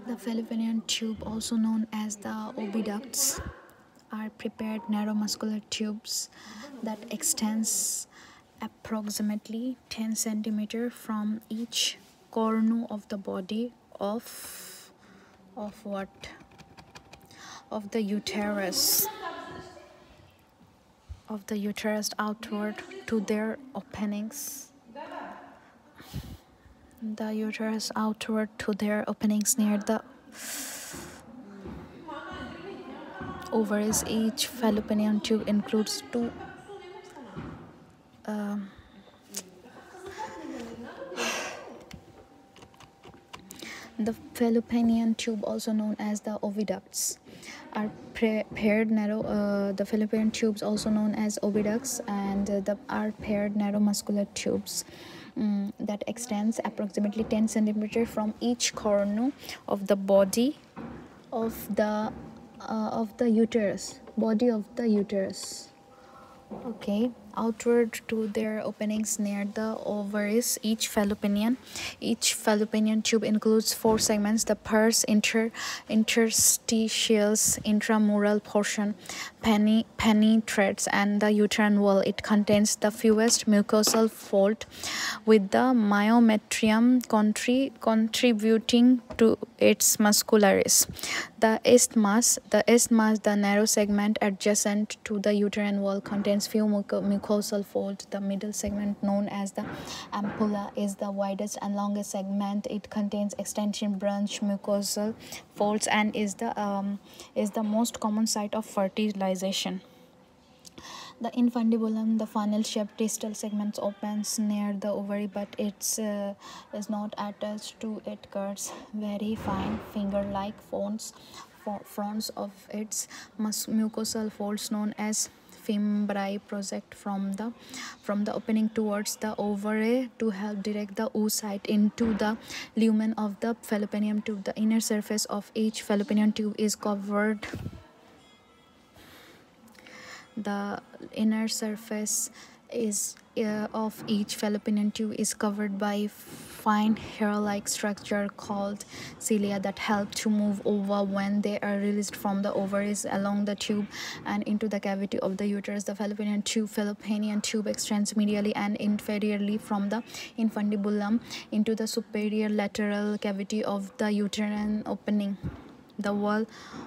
The fallopian tube, also known as the oviducts, are prepared narrow muscular tubes that extends approximately 10 centimeter from each cornu of the body of what of the uterus outward to their openings near the ovaries. Each fallopian tube includes two the fallopian tube, also known as the oviducts, are paired narrow. The fallopian tubes, also known as oviducts, and are paired narrow muscular tubes that extends approximately 10 centimeter from each cornu of the body of the uterus. Okay, outward to their openings near the ovaries. Each fallopian tube includes four segments: the pars, interstitials, intramural portion, penetrates, and the uterine wall. It contains the fewest mucosal fold, with the myometrium contributing to its muscularis. The isthmus, the narrow segment adjacent to the uterine wall, contains few mucosal folds. The middle segment, known as the ampulla, is the widest and longest segment. It contains extension branch mucosal folds and is the most common site of fertilization. The infundibulum, the funnel-shaped distal segment, opens near the ovary, but it is not attached to it. Curves very fine finger-like fronds of its mucosal folds, known as fimbriae, project from the opening towards the ovary to help direct the oocyte into the lumen of the fallopian tube. The inner surface of each fallopian tube is covered. The inner surface of each fallopian tube is covered by fine hair-like structure called cilia that help to move ova when they are released from the ovaries along the tube and into the cavity of the uterus. The fallopian tube extends medially and inferiorly from the infundibulum into the superior lateral cavity of the uterine opening. The wall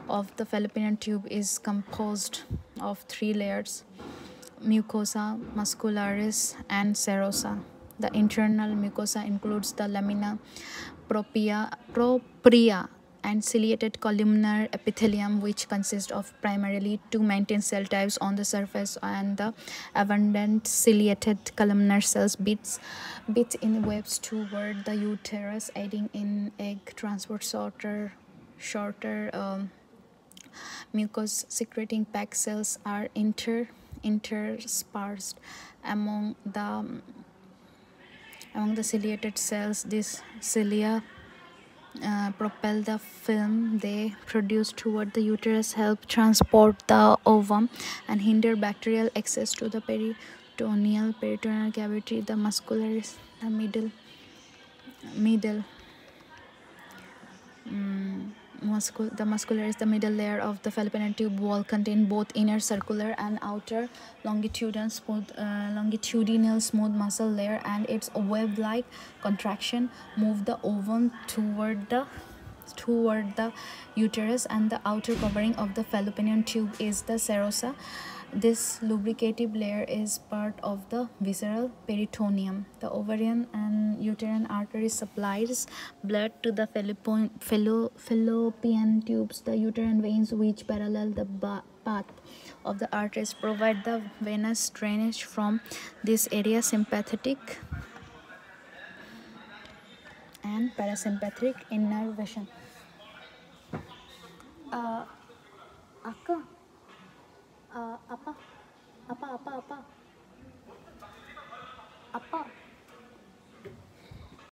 of the fallopian tube is composed of three layers: mucosa, muscularis, and serosa. The internal mucosa includes the lamina propria and ciliated columnar epithelium, which consists of primarily two main cell types on the surface, and the abundant ciliated columnar cells beats in waves toward the uterus, aiding in egg transport. Shorter mucus secreting pack cells are interspersed among the ciliated cells. These cilia propel the film they produce toward the uterus, help transport the ovum, and hinder bacterial access to the peritoneal cavity. The muscularis, the middle the muscularis, the middle layer of the fallopian tube wall, contain both inner circular and outer longitudinal smooth muscle layer, and its wave-like contraction move the ovum toward the uterus, and the outer covering of the fallopian tube is the serosa. This lubricative layer is part of the visceral peritoneum. The ovarian and uterine artery supplies blood to the fallopian tubes. The uterine veins, which parallel the path of the arteries, provide the venous drainage from this area. Sympathetic and parasympathetic innervation. Akka apa